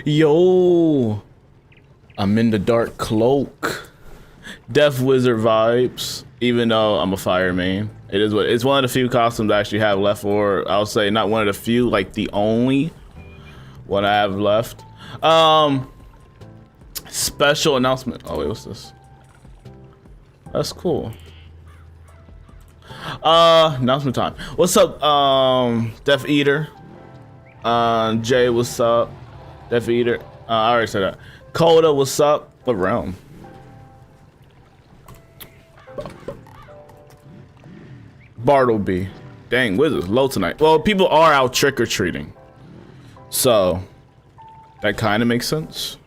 Yo, I'm in the dark cloak. Death Wizard vibes, even though I'm a fire main. It is what it's one of the few costumes I actually have left, or I'll say not one of the few, like the only one I have left. Special announcement. Oh wait, what's this? That's cool. Announcement time. What's up, Death Eater? Jay, what's up? Death Eater. I already said that. Coda, what's up? What realm? Bartleby. Dang, Wizards low tonight. Well, people are out trick-or-treating, so that kind of makes sense.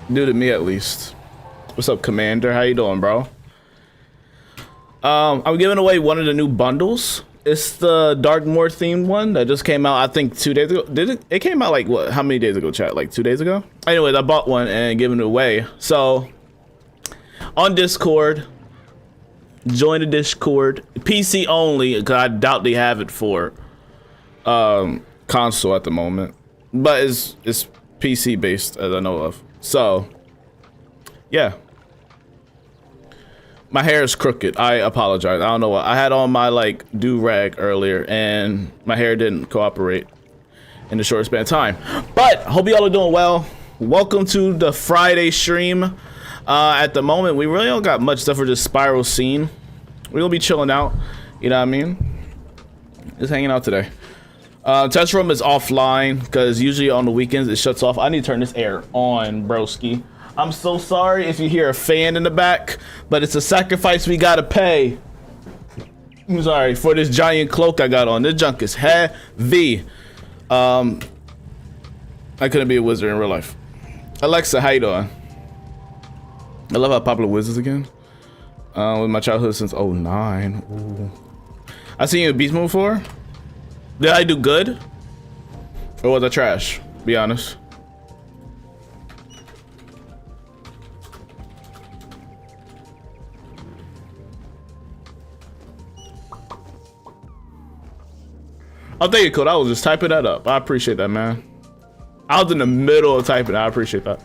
New to me, at least. What's up, Commander? How you doing, bro? I'm giving away one of the new bundles. It's the Darkmoor themed one that just came out, I think 2 days ago. Did it? It came out like what? How many days ago, chat? Like 2 days ago? Anyways, I bought one and giving it away. So on Discord, join the Discord. PC only, because I doubt they have it for console at the moment. But it's PC based, as I know of. So yeah. My hair is crooked. I apologize. I don't know what. I had on my like do-rag earlier and my hair didn't cooperate in the short span of time. But hope y'all are doing well. Welcome to the Friday stream. At the moment, we really don't got much stuff for this spiral scene. We're gonna be chilling out. You know what I mean? Just hanging out today. Test room is offline because usually on the weekends it shuts off. I need to turn this air on, broski. I'm so sorry if you hear a fan in the back, but it's a sacrifice we gotta pay. I'm sorry for this giant cloak I got on. This junk is heavy. I couldn't be a wizard in real life. Alexa, how you doing? I love how popular Wizards again. With my childhood since '09. Ooh. I seen you in Beast Mode before. Did I do good? Or was I trash? Be honest. Oh, thank you, Code. I was just typing that up. I appreciate that, man. I was in the middle of typing. I appreciate that.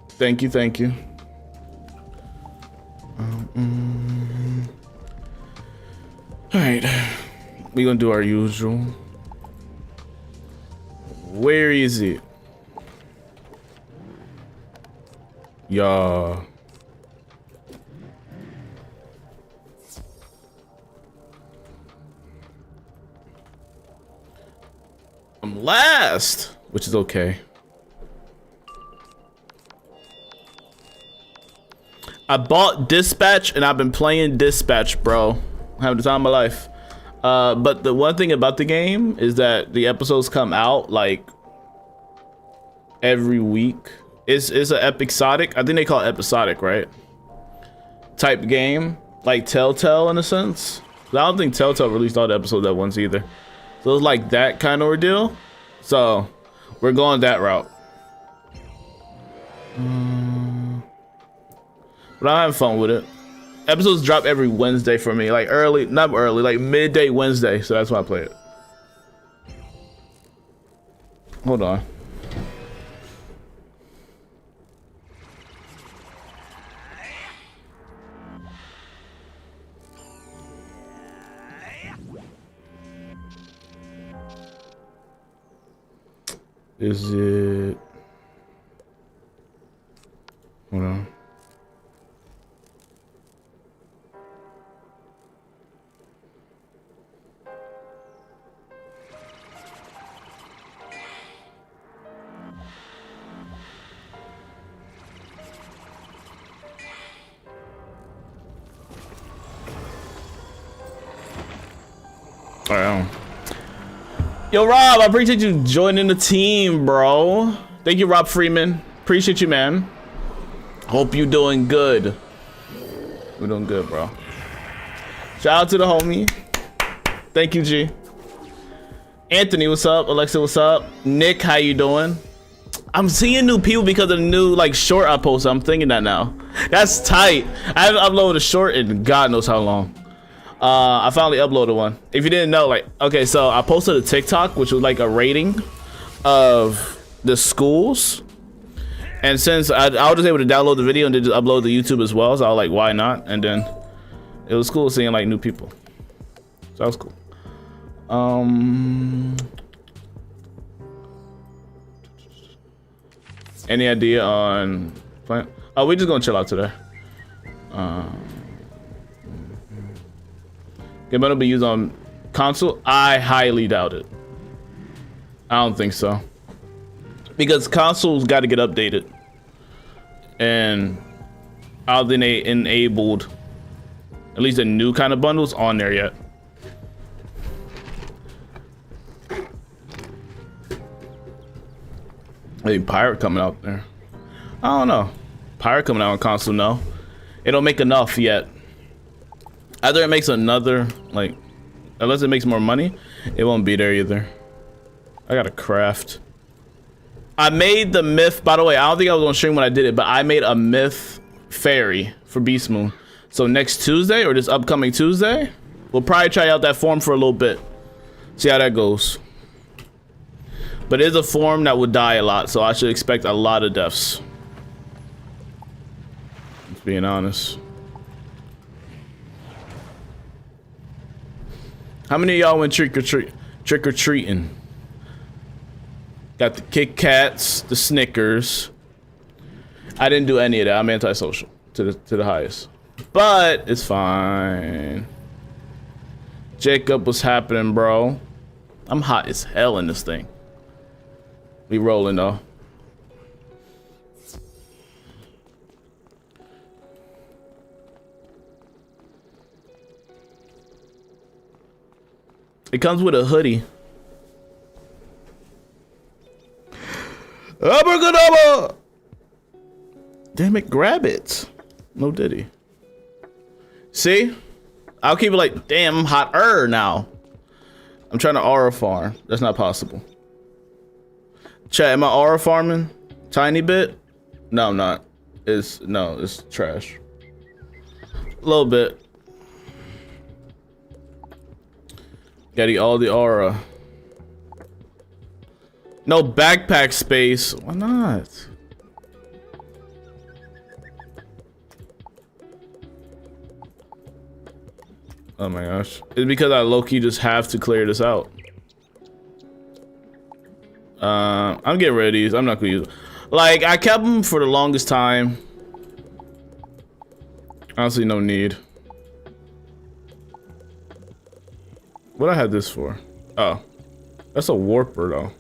Thank you, thank you. All right, we're gonna do our usual. Where is it? Yeah. I'm last, which is okay. I bought Dispatch and I've been playing Dispatch, bro. I'm having the time of my life. But the one thing about the game is that the episodes come out like every week. It's an episodic. I think they call it episodic, right? Type game, like Telltale in a sense. I don't think Telltale released all the episodes at once either. So it's like that kind of ordeal. So we're going that route. But I'm having fun with it. Episodes drop every Wednesday for me, like not early, like midday Wednesday. So that's why I play it. Hold on. Is it? Hold on. Yo, Rob, I appreciate you joining the team, bro. Thank you, Rob Freeman. Appreciate you, man. Hope you doing good. We're doing good, bro. Shout out to the homie. Thank you, G. Anthony, what's up? Alexa, what's up? Nick, how you doing? I'm seeing new people because of the new like short I posted. I'm thinking that now. That's tight. I haven't uploaded a short in God knows how long. I finally uploaded one. If you didn't know, like, okay, so I posted a TikTok, which was like a rating of the schools. And since I was just able to download the video and then just upload to YouTube as well, so I was like, why not? And then it was cool seeing like new people. So that was cool. Any idea on plan? Oh, we're just gonna chill out today. Game gonna be used on console? I highly doubt it. I don't think so. Because consoles got to get updated. And I don't think they enabled at least the new kind of bundles on there yet. I think Pirate coming out there. I don't know. Pirate coming out on console, no. It don't make enough yet. Either it makes another, like, unless it makes more money, it won't be there either. I gotta craft. I made the myth, by the way, I don't think I was on stream when I did it, but I made a myth fairy for Beast Moon. So next Tuesday, or this upcoming Tuesday, we'll probably try out that form for a little bit. See how that goes. But it is a form that would die a lot, so I should expect a lot of deaths. Just being honest. How many of y'all went trick-or-treating? Got the Kit Kats, the Snickers. I didn't do any of that. I'm antisocial to the highest. But it's fine. Jacob, what's happening, bro? I'm hot as hell in this thing. We rolling though. It comes with a hoodie. Abracadabra! Damn it, grab it. No diddy. See? I'll keep it like, damn, I'm hotter now. I'm trying to aura farm. That's not possible. Chat, am I aura farming? Tiny bit? No, I'm not. It's trash. A little bit. Gotta eat all the aura. No backpack space. Why not? Oh my gosh. It's because I low-key just have to clear this out. I'm getting rid of these. I'm not gonna use them. Like, I kept them for the longest time. Honestly, no need. What I had this for? Oh. That's a warper though.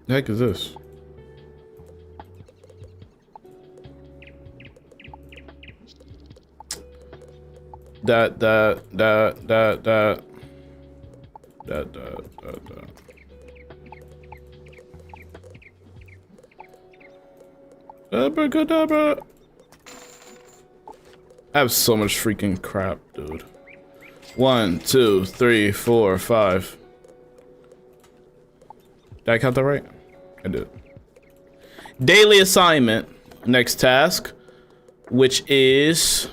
The heck is this? That. Abracadabra. I have so much freaking crap, dude. 1, 2, 3, 4, 5. Did I count that right? I did. Daily assignment. Next task, which is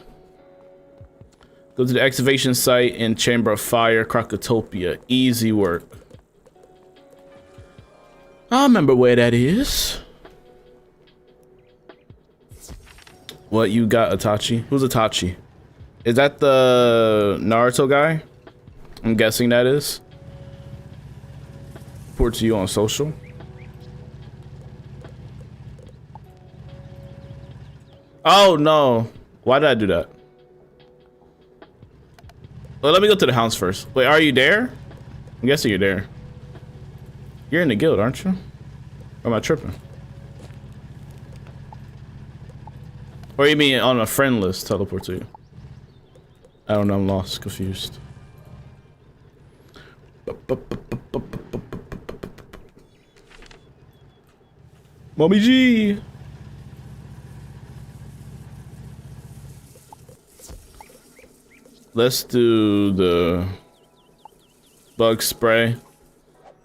go to the excavation site in Chamber of Fire, Krakatopia. Easy work. I remember where that is. What you got, Itachi? Who's Itachi? Is that the Naruto guy? I'm guessing that is. Report to you on social. Oh no. Why did I do that? Well, let me go to the house first. Wait, are you there? I'm guessing you're there. You're in the guild, aren't you? Or am I tripping? Or you mean on a friend list, teleport to you? I don't know, I'm lost, confused. Mommy G! Let's do the bug spray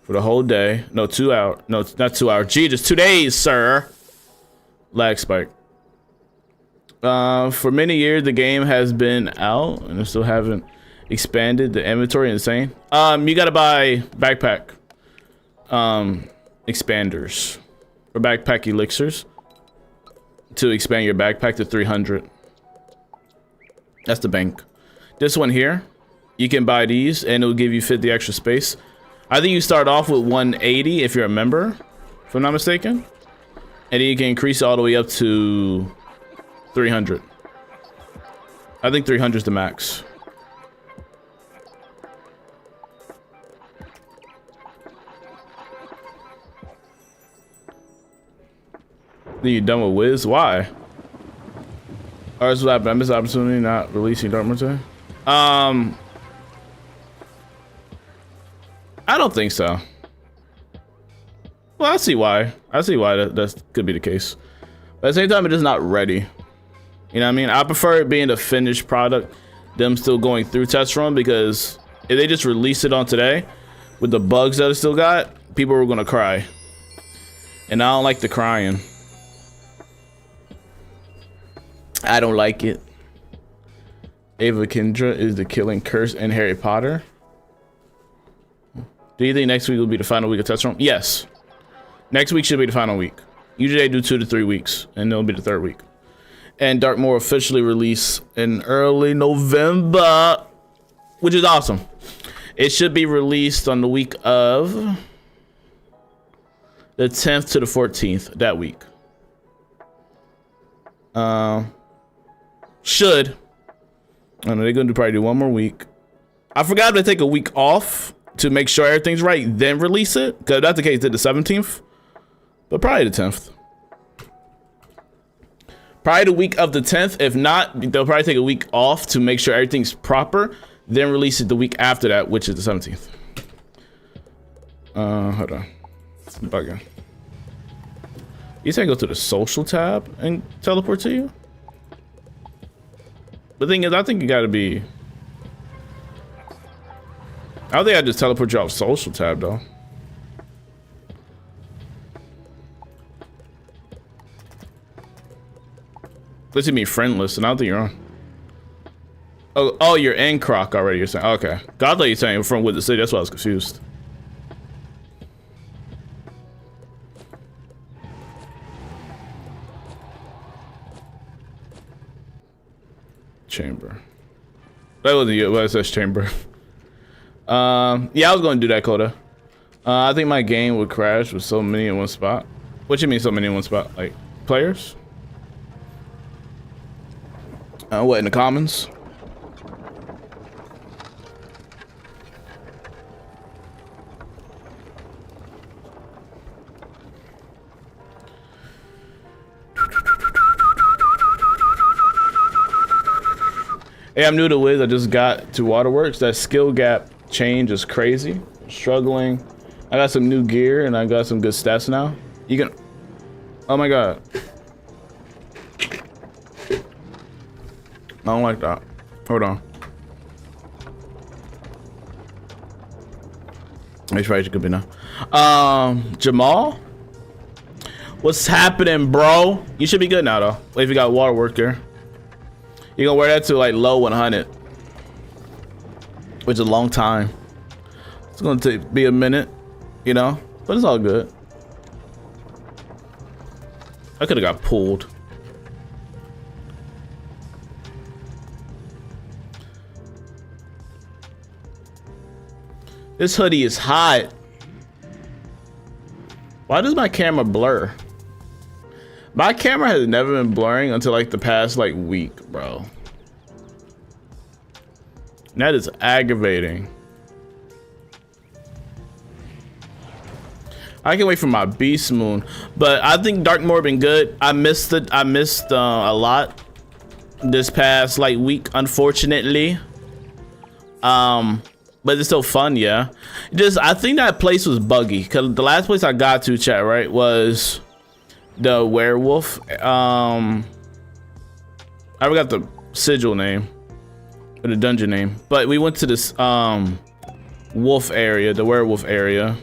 for the whole day. No, 2 hours. No, not 2 hours. Gee, just 2 days, sir. Lag spike. For many years, the game has been out and they still haven't expanded the inventory. Insane. You gotta buy backpack expanders or backpack elixirs to expand your backpack to 300. That's the bank. This one here, you can buy these and it'll give you 50 extra space. I think you start off with 180 if you're a member, if I'm not mistaken, and then you can increase it all the way up to 300. I think 300 is the max. Then you done with Wiz? Why? Or is what happened? I missed the opportunity not releasing Dark Mortar? I don't think so. Well, I see why. I see why that could be the case. But at the same time, it is not ready. You know what I mean? I prefer it being a finished product, them still going through test run, because if they just release it on today with the bugs that it still got, people are gonna cry. And I don't like the crying. I don't like it. Ava Kendra is the killing curse in Harry Potter. Do you think next week will be the final week of test run? Yes. Next week should be the final week. Usually they do 2 to 3 weeks, and it'll be the 3rd week. And Darkmoor officially release in early November, which is awesome. It should be released on the week of the 10th to the 14th, that week. Should. I know they're gonna probably do 1 more week. I forgot to take a week off to make sure everything's right, then release it. Because if that's the case, did the 17th, but probably the 10th. Probably the week of the 10th. If not, they'll probably take a week off to make sure everything's proper, then release it the week after that, which is the 17th. Hold on. I'm bugging. You say go to the social tab and teleport to you? The thing is, I think you gotta be... I don't think I just teleport you off social tab though. This is me friendless, and I don't think you're on. Oh, you're in Croc already. You're saying, okay. God, you're saying you're from Wizard City. That's why I was confused. Chamber. That wasn't you. Well, it says chamber. Yeah, I was going to do that, Coda. I think my game would crash with so many in one spot. What you mean so many in one spot? Like players? What, in the commons? Hey, I'm new to Wiz. I just got to Waterworks. That skill gap change is crazy. Struggling. I got some new gear and I got some good stats now. You can... Oh my god. I don't like that. Hold on. It's right, you could be now. Jamal? What's happening, bro? You should be good now, though. If you got Waterwork there. You're gonna wear that to like low 100. Which is a long time. It's gonna be a minute, you know? But it's all good. I could've got pulled. This hoodie is hot. Why does my camera blur? My camera has never been blurring until like the past like week, bro. That is aggravating. I can wait for my beast moon, but I think Darkmoor been good. I missed it. I missed a lot this past like week, unfortunately. But it's still fun, yeah. Just I think that place was buggy because the last place I got to, chat, right, was the werewolf. I forgot the sigil name or the dungeon name, but we went to this wolf area, the werewolf area.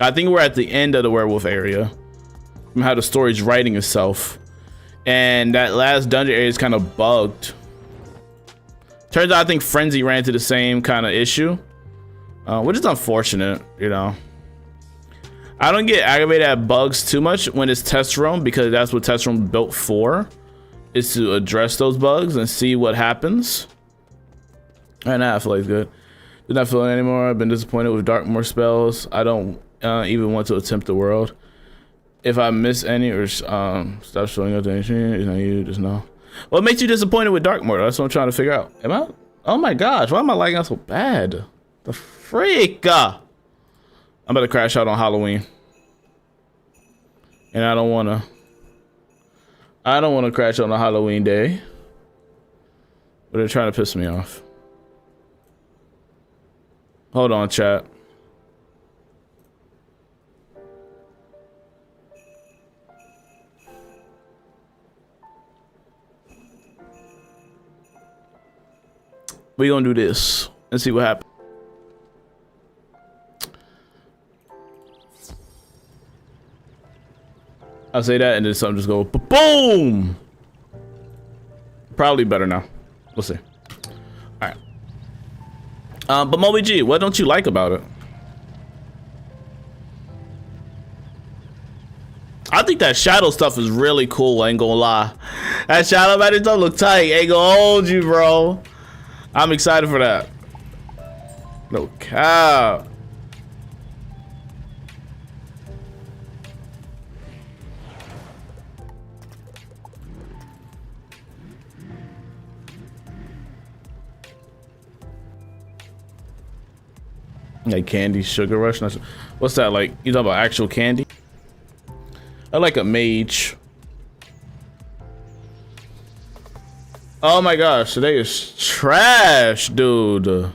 I think we're at the end of the werewolf area from how the story's writing itself, and that last dungeon area is kind of bugged. Turns out I think Frenzy ran into the same kind of issue, which is unfortunate, you know. I don't get aggravated at bugs too much when it's test room, because that's what test room built for, is to address those bugs and see what happens. Right now I feel like it's good. Do not feel it anymore. I've been disappointed with Darkmoor spells. I don't even want to attempt the world. If I miss any or stop showing up to anything, it's not you, just know. What makes you disappointed with Darkmoor? That's what I'm trying to figure out. Am I? Oh my gosh, why am I lagging out so bad? The freak! I'm about to crash out on Halloween, and I don't wanna crash on a Halloween day. But they're trying to piss me off. Hold on, chat. We gonna do this and see what happens. I'll say that and then something just go boom. Probably better now. We'll see. All right. But Moby G, what don't you like about it? I think that shadow stuff is really cool. I ain't gonna lie. That shadow magic stuff look tight. Ain't gonna hold you, bro. I'm excited for that. No cap. Like candy, sugar rush. What's that like? You talking about actual candy? I like a mage. Oh my gosh, today is trash, dude.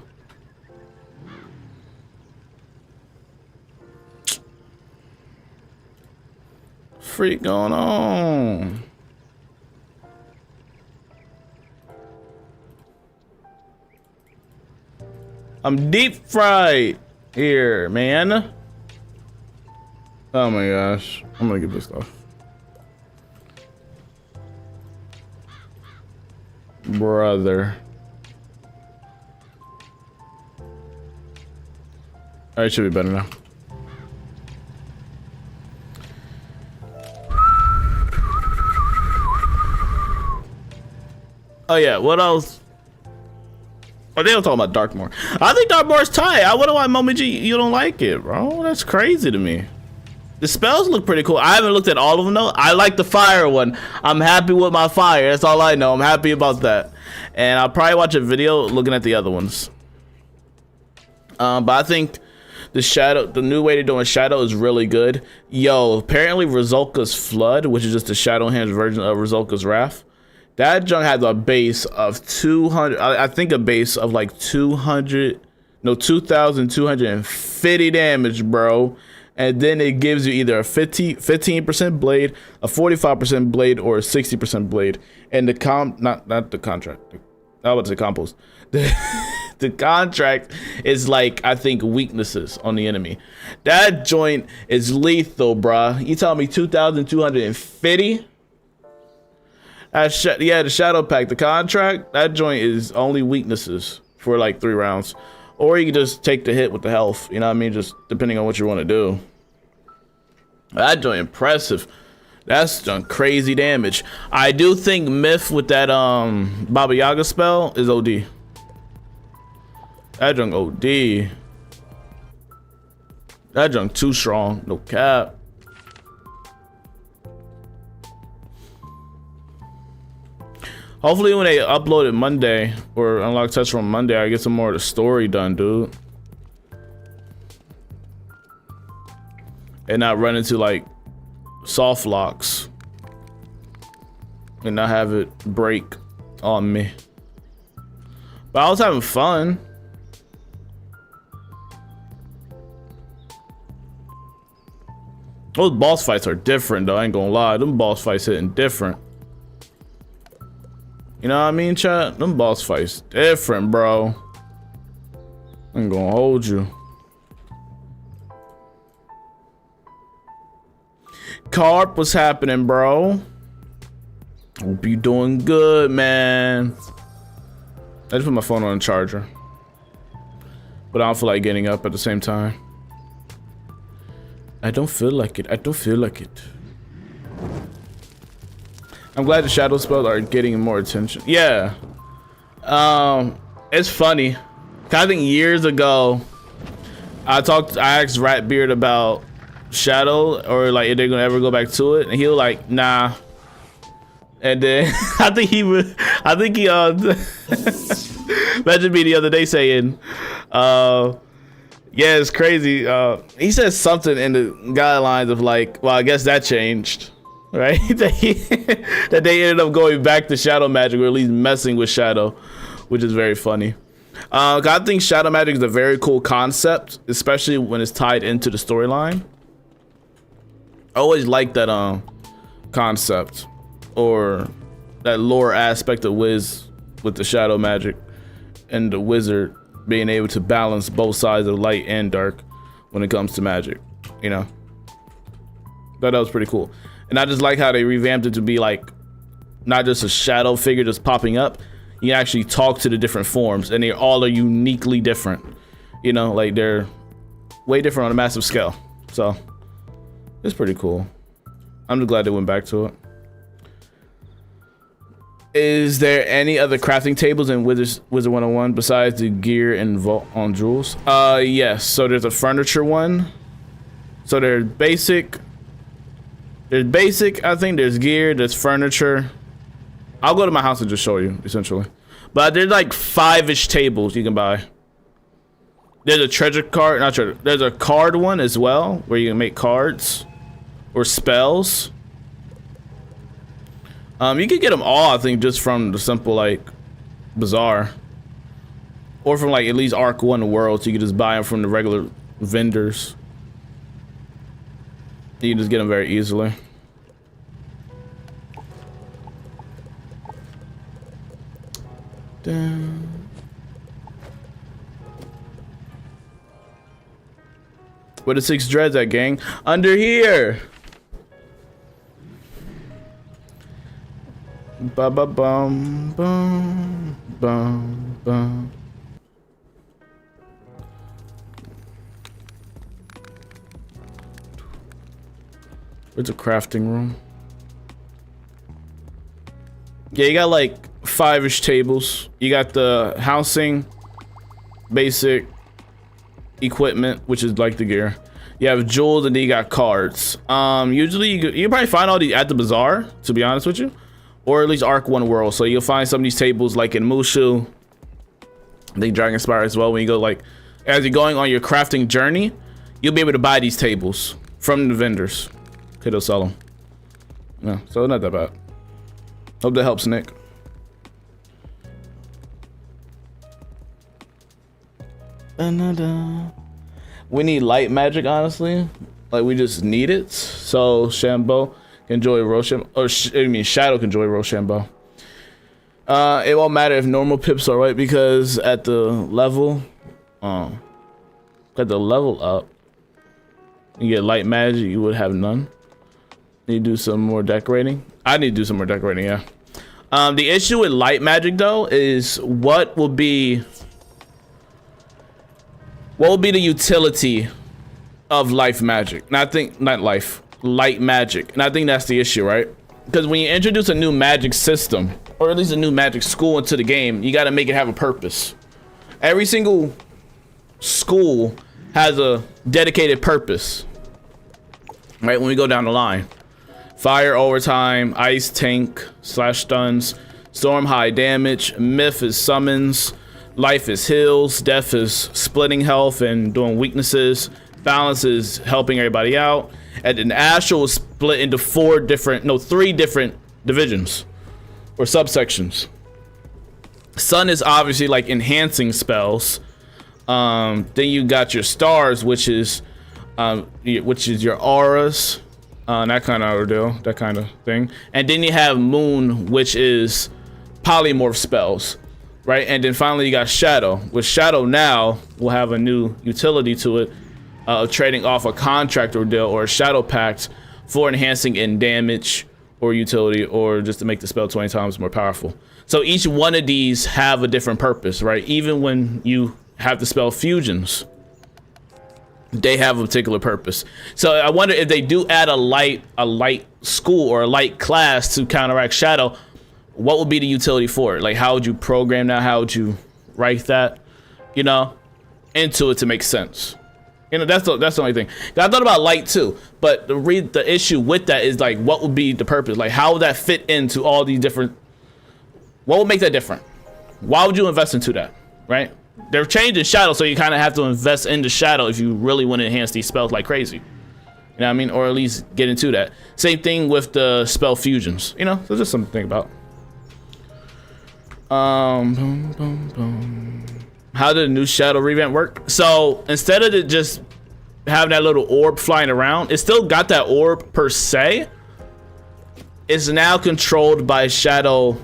Freak going on. I'm deep fried here, man. Oh my gosh, I'm gonna get this stuff. Brother. Alright, it should be better now. Oh yeah, what else? Oh, they don't talk about Darkmoor. I think Darkmoor is tight. I wonder why Mommy G, you don't like it, bro. That's crazy to me. The spells look pretty cool. I haven't looked at all of them though. I like the fire one. I'm happy with my fire. That's all I know. I'm happy about that. And I'll probably watch a video looking at the other ones. But I think the new way they're doing shadow is really good. Yo, apparently Rizulka's Flood, which is just the Shadow Hands version of Rizulka's Wrath. That junk has a base of 200. I think a base of like 2,250 damage, bro. And then it gives you either a 15% blade, a 45% blade, or a 60% blade. And the not the contract. I was about to say compost. The contract is like, I think, weaknesses on the enemy. That joint is lethal, bruh. You tell me 2,250? Yeah, the shadow pack, the contract, that joint is only weaknesses for like 3 rounds. Or you can just take the hit with the health, you know what I mean? Just depending on what you want to do. That joint impressive. That's done crazy damage. I do think Myth with that Baba Yaga spell is OD. That junk OD. That junk too strong, no cap. Hopefully when they upload it Monday or unlock test from Monday, I get some more of the story done, dude. And not run into like soft locks. And not have it break on me. But I was having fun. Those boss fights are different though, I ain't gonna lie. Them boss fights hitting different. You know what I mean, chat? Them boss fights different, bro. I'm gonna hold you. Carp, what's happening, bro? Hope you doing good, man. I just put my phone on the charger, but I don't feel like getting up at the same time. I don't feel like it. I don't feel like it. I'm glad the shadow spells are getting more attention. Yeah. It's funny. I think years ago, I asked Ratbeard about Shadow, or like if they're gonna ever go back to it, and he was like, nah. And then I think he messaged me the other day saying, yeah, it's crazy. He said something in the guidelines of like, well, I guess that changed, right? that they ended up going back to Shadow Magic, or at least messing with Shadow, which is very funny. I think Shadow Magic is a very cool concept, especially when it's tied into the storyline. I always like that concept, or that lore aspect of Wiz with the Shadow Magic and the wizard being able to balance both sides of light and dark when it comes to magic, you know. Thought that was pretty cool. And I just like how they revamped it to be like not just a shadow figure just popping up. You actually talk to the different forms, and they all are uniquely different, you know, like they're way different on a massive scale. So it's pretty cool. I'm just glad they went back to it. Is there any other crafting tables in Wizard101 besides the gear and vault on jewels? Yes. So there's a furniture one. So there's basic. There's basic, I think there's gear, there's furniture. I'll go to my house and just show you, essentially. But there's like 5-ish tables you can buy. There's a treasure card, not treasure, there's a card one as well, where you can make cards or spells. You can get them all, I think, just from the simple, like, bazaar. Or from, like, at least Arc 1 World, so you can just buy them from the regular vendors. You can just get them very easily. Damn. Where the 6 dreads at, gang? Under here! Ba ba bum bum bum bum. Where's the crafting room? Yeah, you got like 5-ish tables. You got the housing, basic equipment, which is like the gear. You have jewels, and then you got cards. Usually you probably find all these at the bazaar, to be honest with you. Or at least Arc 1 World. So you'll find some of these tables like in Mushu. I think Dragonspire as well. When you go like, as you're going on your crafting journey, you'll be able to buy these tables from the vendors. Okay, they'll sell them. No, so not that bad. Hope that helps, Nick. We need light magic, honestly. Like, we just need it. So Shambo can enjoy Rochambeau, or Shadow can enjoy Rochambeau. It won't matter if normal pips are right, because at the level up, you get light magic, you would have none. Need to do some more decorating. I need to do some more decorating, yeah. The issue with light magic though is what will be the utility of light magic? And I think light magic, and I think that's the issue, right? Because when you introduce a new magic system, or at least a new magic school into the game, you got to make it have a purpose. Every single school has a dedicated purpose, right? When we go down the line, fire overtime, ice tank / stuns, storm high damage, myth is summons, life is heals, death is splitting health and doing weaknesses, balance is helping everybody out. And then astral is split into 3 different divisions or subsections. Sun is obviously like enhancing spells. Then you got your stars, which is your auras, that kind of ordeal, that kind of thing. And then you have moon, which is polymorph spells, right? And then finally you got shadow, which shadow now will have a new utility to it, trading off a contract ordeal or a shadow pact for enhancing in damage or utility, or just to make the spell 20 times more powerful. So each one of these have a different purpose, right? Even when you have the spell fusions, they have a particular purpose. So I wonder if they do add a light school or a light class to counteract shadow, what would be the utility for it? Like, how would you program that? How would you write that, you know, into it to make sense? You know, that's the only thing. I thought about light too, but the issue with that is, like, what would be the purpose? Like, how would that fit into all these different? What would make that different? Why would you invest into that, right? They're changing shadow, so you kind of have to invest into shadow if you really want to enhance these spells like crazy. You know what I mean? Or at least get into that. Same thing with the spell fusions. You know, so just something to think about. Boom, boom, boom. How did the new shadow revamp work? So instead of it just having that little orb flying around, it still got that orb per se. It's now controlled by shadow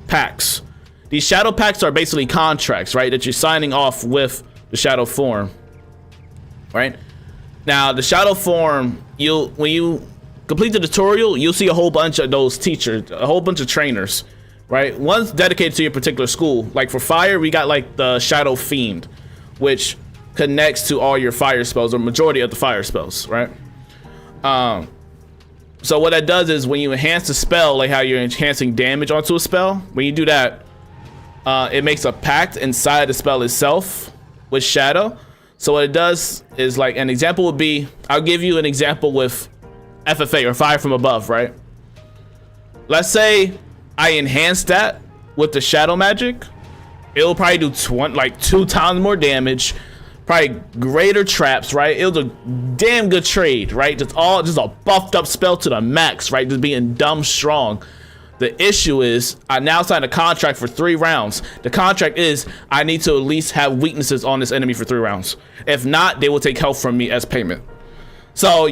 packs. These shadow packs are basically contracts, right? That you're signing off with the shadow form, right? Now the shadow form, when you complete the tutorial, you'll see a whole bunch of those teachers, a whole bunch of trainers, right? One's dedicated to your particular school. Like for fire, we got like the Shadow Fiend, which connects to all your fire spells, or majority of the fire spells, right? So what that does is when you enhance the spell, like how you're enhancing damage onto a spell, when you do that, it makes a pact inside the spell itself with shadow. So what it does is, like, an example would be, I'll give you an example with FFA, or fire from above, right? Let's say I enhance that with the shadow magic. It'll probably do 2 times more damage, probably greater traps, right? It was a damn good trade, right? Just a buffed up spell to the max, right? Just being dumb strong. The issue is I now signed a contract for 3 rounds. The contract is I need to at least have weaknesses on this enemy for 3 rounds. If not, they will take health from me as payment. So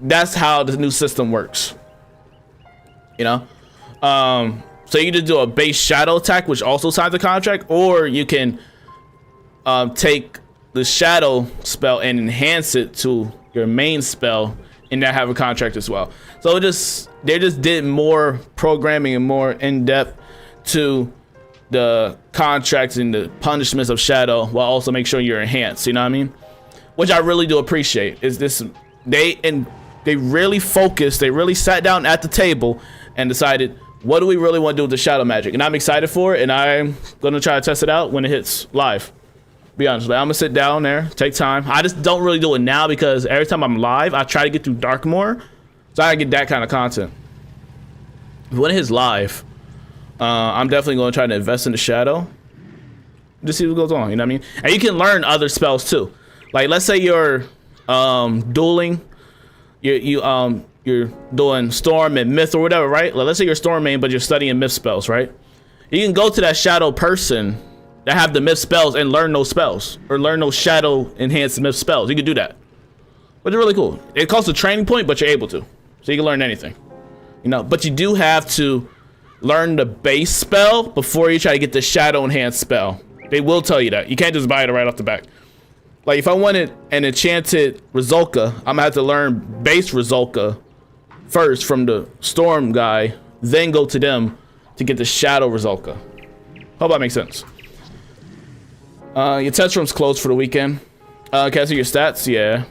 that's how the new system works. You know? So you can do a base shadow attack, which also signs a contract, or you can take the shadow spell and enhance it to your main spell and that have a contract as well. So they just did more programming and more in-depth to the contracts and the punishments of shadow, while also make sure you're enhanced, you know what I mean? Which I really do appreciate. Is this they really focused, they really sat down at the table and decided, what do we really want to do with the shadow magic? And I'm excited for it, and I'm gonna try to test it out when it hits live. Be honest, like, I'm gonna sit down there, take time. I just don't really do it now because every time I'm live, I try to get through dark more, so I get that kind of content. When it hits live, I'm definitely gonna try to invest in the shadow, just see what goes on. You know what I mean? And you can learn other spells too. Like, let's say you're dueling, you're doing storm and myth or whatever, right? Like, let's say you're storm main, but you're studying myth spells, right? You can go to that shadow person that have the myth spells and learn those spells, or learn those shadow enhanced myth spells. You can do that, which is really cool. It costs a training point, but you're able to, so you can learn anything, you know. But you do have to learn the base spell before you try to get the shadow enhanced spell. They will tell you that. You can't just buy it right off the back. Like, if I wanted an enchanted Rizulka, I'm gonna have to learn base Rizulka first from the storm guy, then go to them to get the shadow Rizulka. Hope that makes sense. Your test room's closed for the weekend. Can I see your stats? Yeah.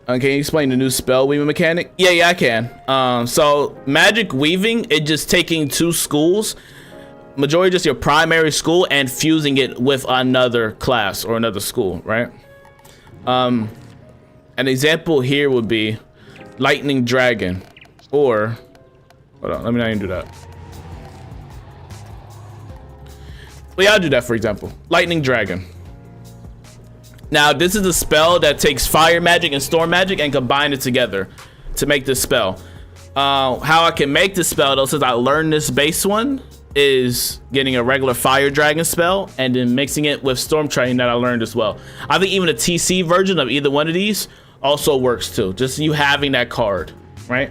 Can you explain the new spell weaving mechanic? Yeah, I can. So magic weaving, it just taking 2 schools, majority just your primary school, and fusing it with another class or another school, right? An example here would be Lightning Dragon, or hold on, let me not even do that. Well, yeah, I'll do that, for example. Lightning Dragon. Now, this is a spell that takes fire magic and storm magic and combine it together to make this spell. How I can make this spell, though, since I learned this base one, is getting a regular fire dragon spell and then mixing it with storm training that I learned as well. I think even a TC version of either one of these also works too. Just you having that card, right?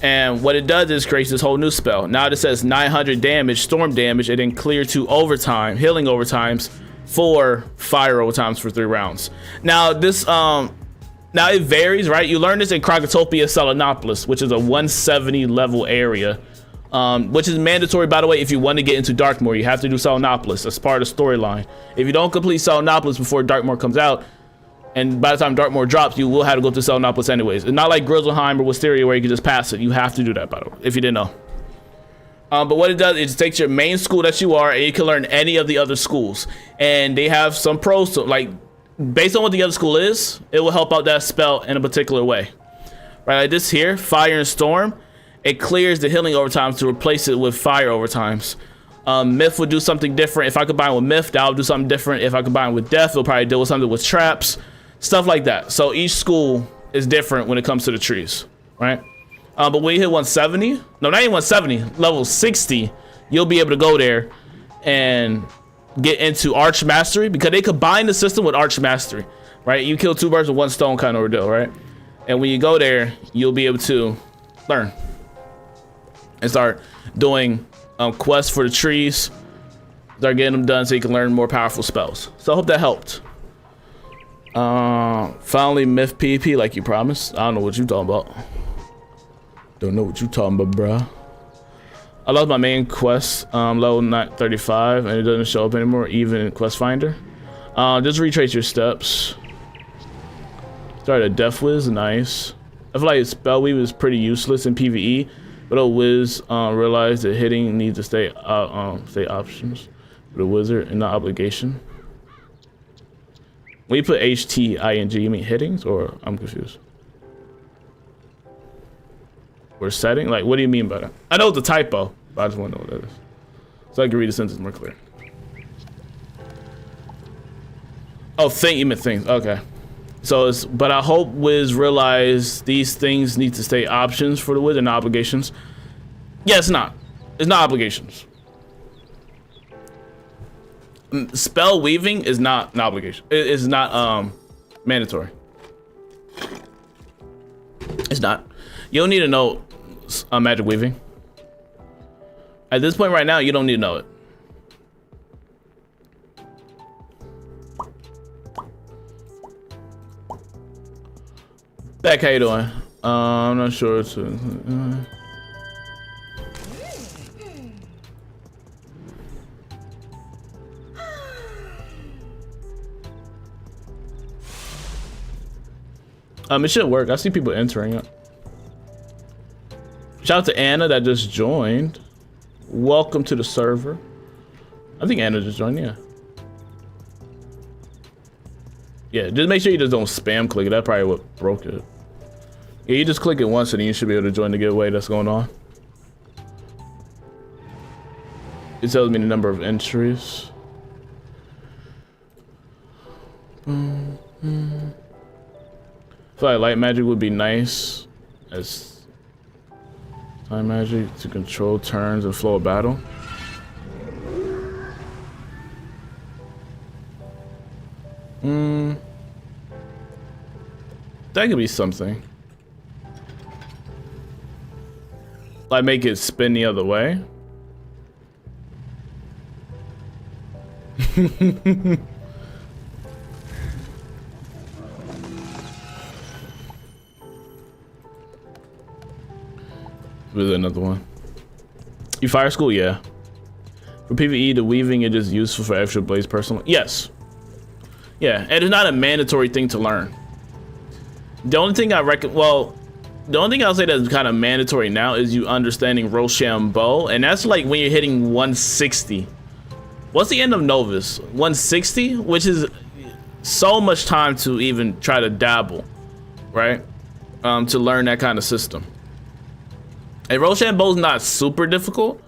And what it does is creates this whole new spell. Now it says 900 damage, storm damage, and then clear 2 overtime, healing overtimes, 4 fire overtimes for 3 rounds. Now this, now Now it varies, right? You learn this in Krokotopia Selenopolis, which is a 170 level area, which is mandatory, by the way. If you want to get into Darkmoor, you have to do Selenopolis. That's part of the storyline. If you don't complete Selenopolis before Darkmoor comes out, and by the time Darkmoor drops, you will have to go to Selenopolis anyways. It's not like Grizzleheim or Wisteria where you can just pass it. You have to do that, by the way, if you didn't know. But what it does is it takes your main school that you are, and you can learn any of the other schools. And they have some pros to, like, based on what the other school is, it will help out that spell in a particular way. Right, like this here, Fire and Storm, it clears the healing overtimes to replace it with fire overtimes. Myth would do something different. If I combine with Myth, that would do something different. If I combine with Death, it'll probably deal with something with traps, stuff like that. So each school is different when it comes to the trees, right? But when you hit 170, no, not even 170, level 60, you'll be able to go there and get into Arch Mastery, because they combine the system with Arch Mastery, right? You kill two birds with one stone kind of ordeal, right? And when you go there, you'll be able to learn and start doing quests for the trees, start getting them done so you can learn more powerful spells. So I hope that helped. Finally, Myth PvP like you promised. I don't know what you talking about. Don't know what you talking about, bruh. I lost my main quest, level 35, and it doesn't show up anymore, even in Quest Finder. Just retrace your steps. Start a Death Wiz, nice. I feel like Spell Weave is pretty useless in PvE, but Wiz realized that hitting needs to stay options for the wizard and not obligation. When you put HTING, you mean hittings, or I'm confused? Or setting? Like, what do you mean by that? I know it's a typo, but I just want to know what that is, so I can read the sentence more clear. Oh, you meant things. Okay. So it's, but I hope Wiz realize these things need to stay options for the wizard, not obligations. Yeah, it's not. It's not obligations. Spell weaving is not an obligation. It is not mandatory. It's not. You don't need to know magic weaving. At this point right now, you don't need to know it. Beck, how you doing? I'm not sure. It should work. I see people entering it. Shout out to Anna that just joined. Welcome to the server. I think Anna just joined, yeah. Yeah, just make sure you just don't spam click it. That's probably what broke it. Yeah, you just click it once and then you should be able to join the giveaway that's going on. It tells me the number of entries. I feel like light magic would be nice as time magic to control turns and flow of battle. That could be something. Like make it spin the other way. With another one. You fire school, yeah. For PvE, the weaving is just useful for extra blaze personal. Yes. Yeah, and it's not a mandatory thing to learn. The only thing the only thing I'll say that's kind of mandatory now is you understanding Rochambeau, and that's like when you're hitting 160. What's the end of Novus? 160, which is so much time to even try to dabble, right? To learn that kind of system. And Rochambeau's not super difficult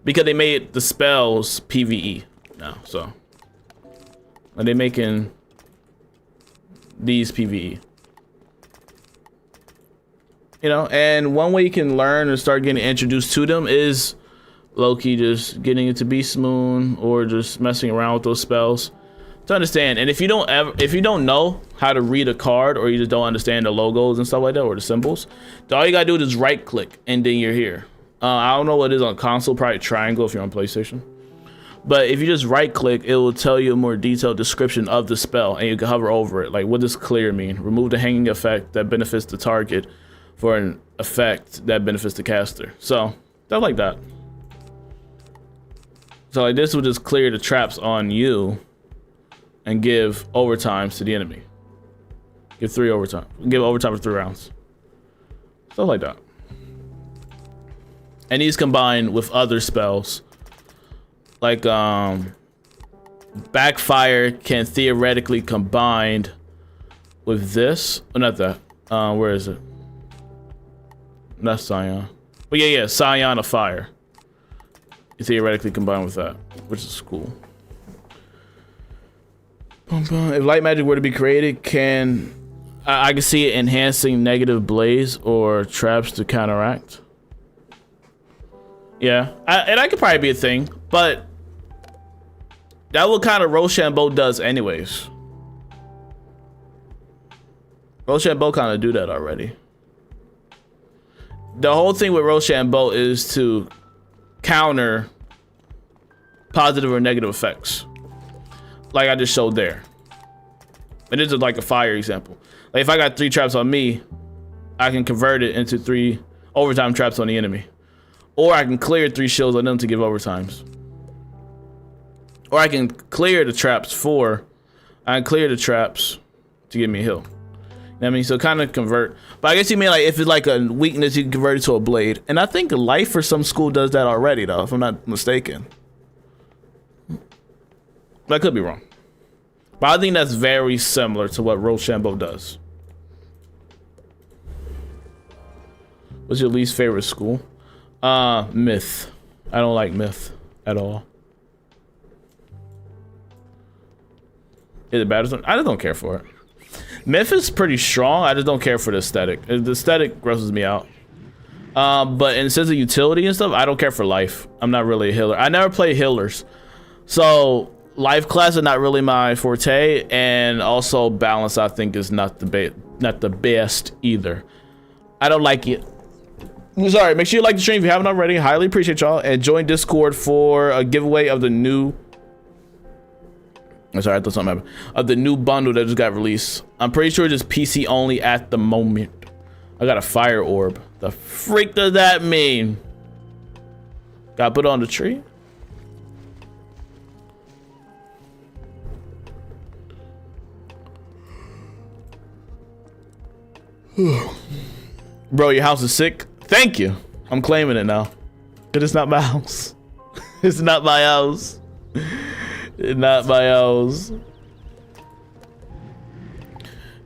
because they made the spells PvE now, so. Are they making these PvE? You know, and one way you can learn and start getting introduced to them is low-key just getting into Beast Moon or just messing around with those spells to understand. And if you don't know how to read a card, or you just don't understand the logos and stuff like that, or the symbols, then all you gotta do is right click and then you're here. I don't know what it is on console, probably triangle if you're on PlayStation. But if you just right click, it will tell you a more detailed description of the spell, and you can hover over it. Like, what does clear mean? Remove the hanging effect that benefits the target for an effect that benefits the caster. So stuff like that. So like this will just clear the traps on you and give overtimes to the enemy. Give 3 overtime. Give overtime for 3 rounds. Stuff like that. And these combine with other spells. Like Backfire can theoretically combine with this. Oh, not that. Where is it? That's Scion. But yeah, Scion of Fire. You theoretically combine with that, which is cool. If light magic were to be created, I can see it enhancing negative blaze or traps to counteract. Yeah, and that could probably be a thing, but that what kind of Rochambeau does anyways. Rochambeau kind of do that already. The whole thing with Rochambeau is to counter positive or negative effects. Like I just showed there. And this is like a fire example. Like if I got 3 traps on me, I can convert it into 3 overtime traps on the enemy. Or I can clear 3 shields on them to give overtimes. Or I can clear the traps I can clear the traps to give me a heal. You know what I mean? So kind of convert. But I guess you mean like if it's like a weakness, you can convert it to a blade. And I think Life for some school does that already though, if I'm not mistaken. But I could be wrong. But I think that's very similar to what Rochambeau does. What's your least favorite school? Myth. I don't like Myth at all. Is it bad or something? I just don't care for it. Myth is pretty strong. I just don't care for the aesthetic. The aesthetic grosses me out. But in the sense of utility and stuff, I don't care for life. I'm not really a healer. I never play healers. So life class is not really my forte, and also balance I think is not the best either. I don't like it. I'm sorry. Make sure you like the stream if you haven't already. Highly appreciate y'all, and join Discord for a giveaway of the new. I'm sorry, I thought something happened. Of the new bundle that just got released. I'm pretty sure it's PC only at the moment. I got a fire orb. The freak does that mean? Got put on the tree? Bro, your house is sick. Thank you. I'm claiming it now. But it's not my house. It's not my house. It's not my house.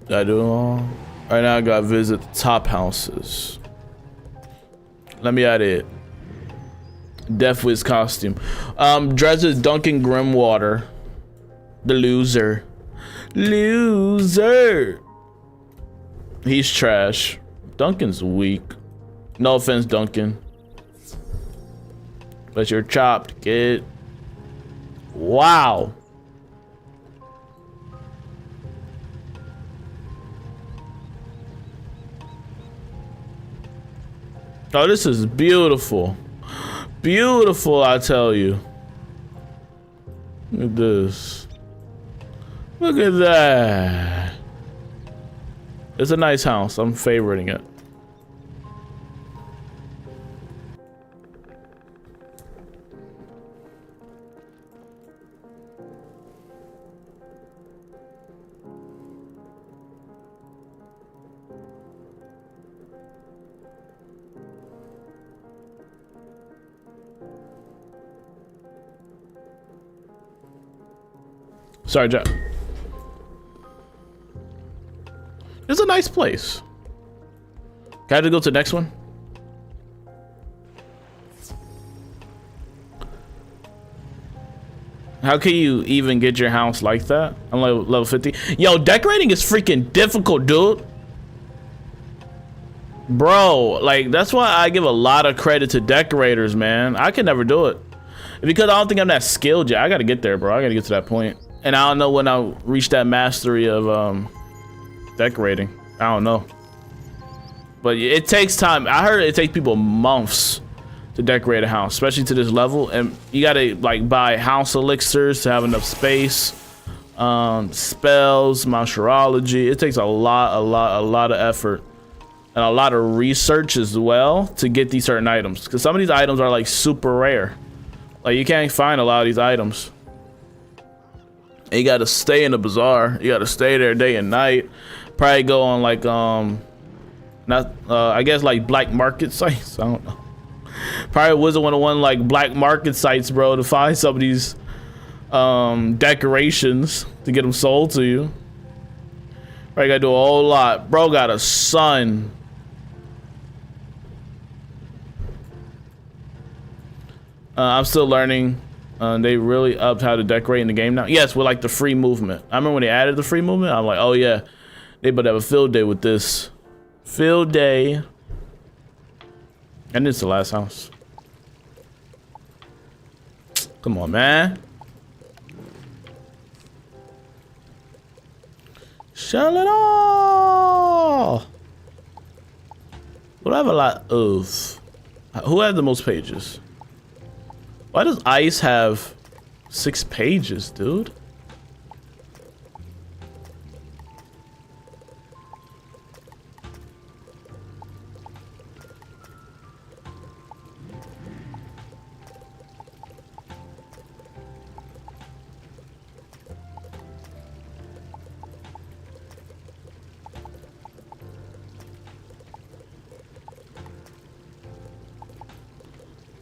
Did I do it all? Right now I gotta visit the top houses. Let me at it. Death Wiz costume. Dresses Duncan Grimwater. The loser. Loser. He's trash. Duncan's weak. No offense, Duncan. But you're chopped, kid. Wow. Oh, this is beautiful. Beautiful, I tell you. Look at this. Look at that. It's a nice house. I'm favoriting it. Sorry, Jack. It's a nice place. Can I go to the next one? How can you even get your house like that? I'm level 50. Yo, decorating is freaking difficult, dude. Bro, like, that's why I give a lot of credit to decorators, man. I can never do it. Because I don't think I'm that skilled yet. I gotta get there, bro. I gotta get to that point. And I don't know when I'll reach that mastery of decorating. I don't know. But it takes time. I heard it takes people months to decorate a house, especially to this level. And you gotta like buy house elixirs to have enough space, spells, monsterology. It takes a lot of effort and a lot of research as well to get these certain items, because some of these items are like super rare. Like you can't find a lot of these items. And you gotta stay in the bazaar. You gotta stay there day and night. Probably go on like I guess like black market sites. I don't know. Probably Wizard101 like black market sites, bro, to find some of these decorations to get them sold to you. Probably gotta do a whole lot. Bro got a son. I'm still learning. They really upped how to decorate in the game now. Yes, with like the free movement. I remember when they added the free movement, I'm like, oh yeah, they better have a field day with this. Field day. And this is the last house. Come on, man. Shut it all. What I have a lot of. Who has the most pages? Why does Ice have 6 pages, dude?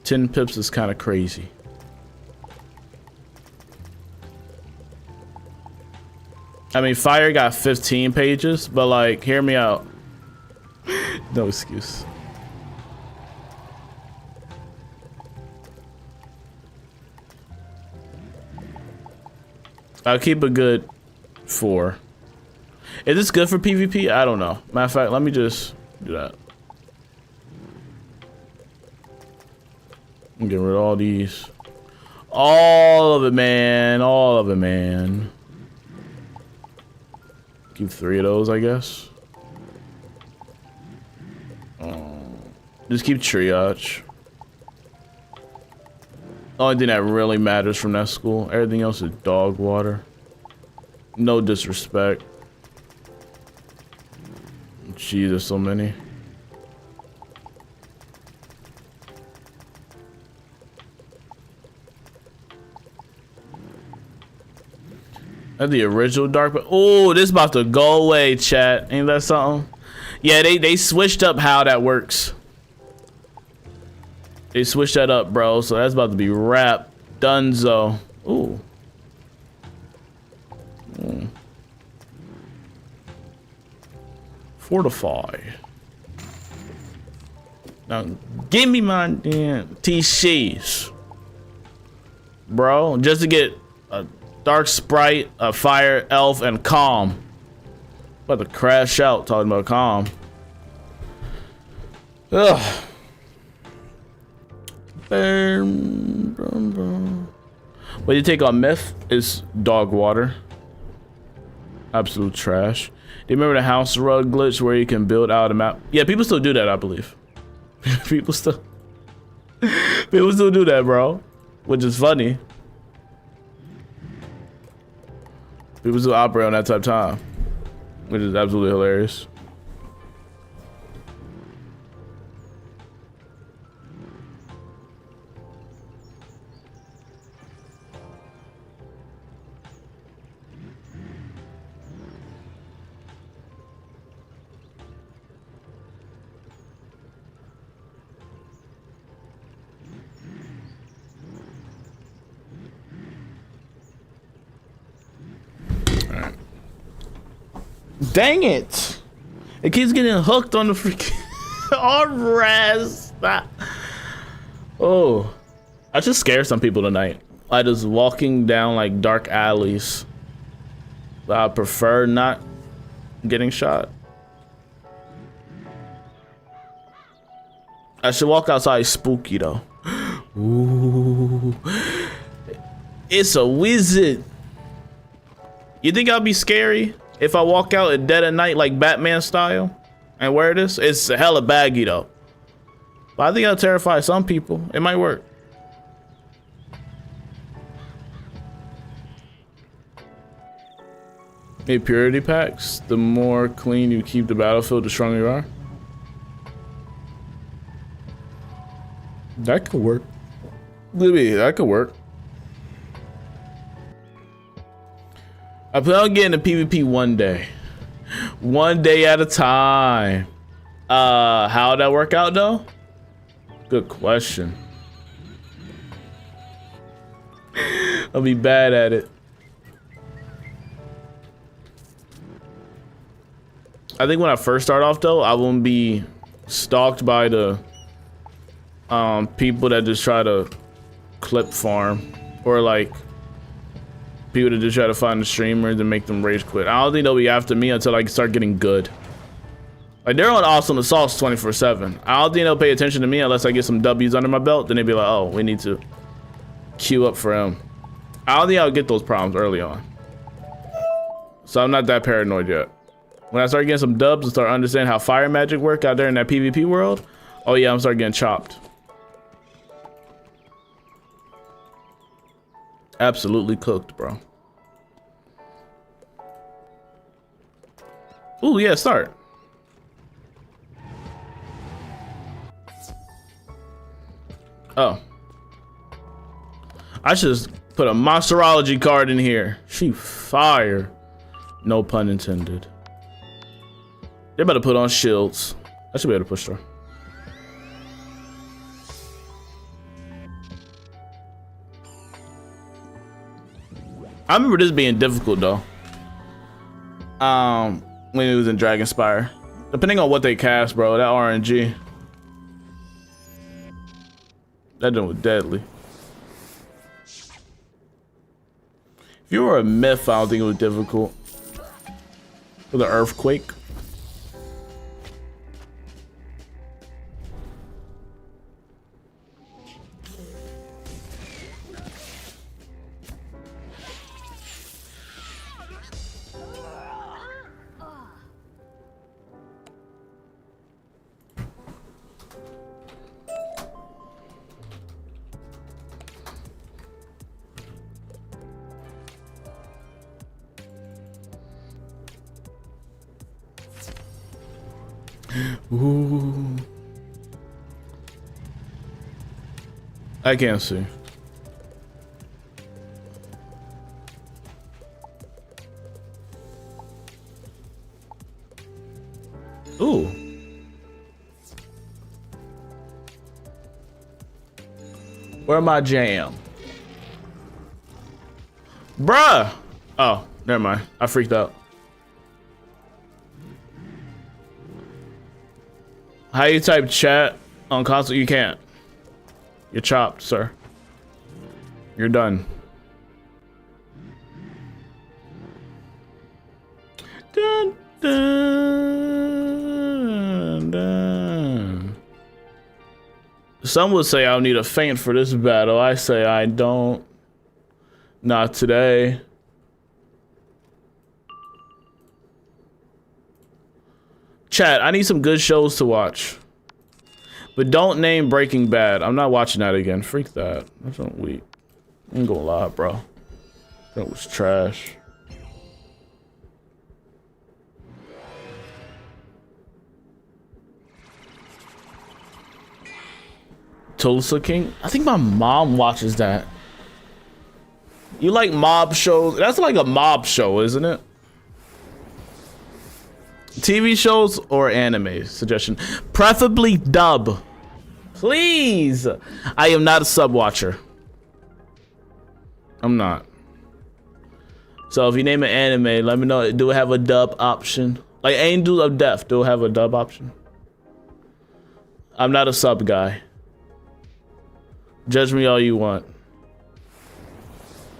$10 pips is kind of crazy. I mean, Fire got 15 pages, but like, hear me out. No excuse. I'll keep a good 4. Is this good for PvP? I don't know. Matter of fact, let me just do that. I'm getting rid of all these. All of it, man. All of it, man. Keep 3 of those, I guess. Just keep triage. Only thing that really matters from that school. Everything else is dog water. No disrespect. Jeez, there's so many. That's the original dark, but oh, this about to go away, chat. Ain't that something? Yeah, they switched up how that works. They switched that up, bro. So that's about to be wrapped. Dunzo. Ooh. Fortify. Now, give me my damn TCs, bro. Just to get a Dark Sprite, a Fire, Elf, and Calm. About to crash out talking about Calm. Ugh. What you take on Myth is dog water. Absolute trash. Do you remember the house rug glitch where you can build out a map? Yeah, people still do that, I believe. people still do that, bro. Which is funny. People still operate on that type of time, which is absolutely hilarious. Dang it! It keeps getting hooked on the freaking armrest. Oh, I just scared some people tonight. I just walking down like dark alleys. But I prefer not getting shot. I should walk outside spooky though. Ooh, it's a wizard. You think I'll be scary if I walk out at dead of night like Batman style and wear this? It's hella baggy though. But I think it'll terrify some people. It might work. Maybe purity packs. The more clean you keep the battlefield, the stronger you are. That could work. Maybe that could work. I plan on getting a PvP one day. One day at a time. How'd that work out though? Good question. I'll be bad at it. I think when I first start off though, I won't be stalked by the people that just try to clip farm, or like people that just try to find the streamers and make them rage quit. I don't think they'll be after me until I start getting good. Like they're on AwesomeTheSauce 24/7. I don't think they'll pay attention to me unless I get some W's under my belt. Then they'd be like, oh, we need to queue up for him. I don't think I'll get those problems early on. So I'm not that paranoid yet. When I start getting some dubs and start understanding how fire magic work out there in that PvP world, oh yeah, I'm start getting chopped. Absolutely cooked, bro. Ooh, yeah, start. Oh. I should just put a monsterology card in here. She fire. No pun intended. They better put on shields. I should be able to push her. I remember this being difficult though. When it was in Dragonspire. Depending on what they cast, bro, that RNG. That thing was deadly. If you were a myth, I don't think it was difficult. For the earthquake. Ooh. I can't see. Ooh. Where my jam? Bruh! Oh, never mind. I freaked out. How you type chat on console? You can't. You're chopped, sir. You're done. Dun, dun, dun. Some would say I'll need a feint for this battle. I say I don't. Not today. Chat, I need some good shows to watch. But don't name Breaking Bad. I'm not watching that again. Freak that. That's not weak. I ain't gonna lie, bro. That was trash. Tulsa King? I think my mom watches that. You like mob shows? That's like a mob show, isn't it? TV shows or anime suggestion? Preferably dub. Please. I am not a sub watcher. I'm not. So if you name an anime, let me know. Do it have a dub option? Like Angel of Death, do it have a dub option? I'm not a sub guy. Judge me all you want.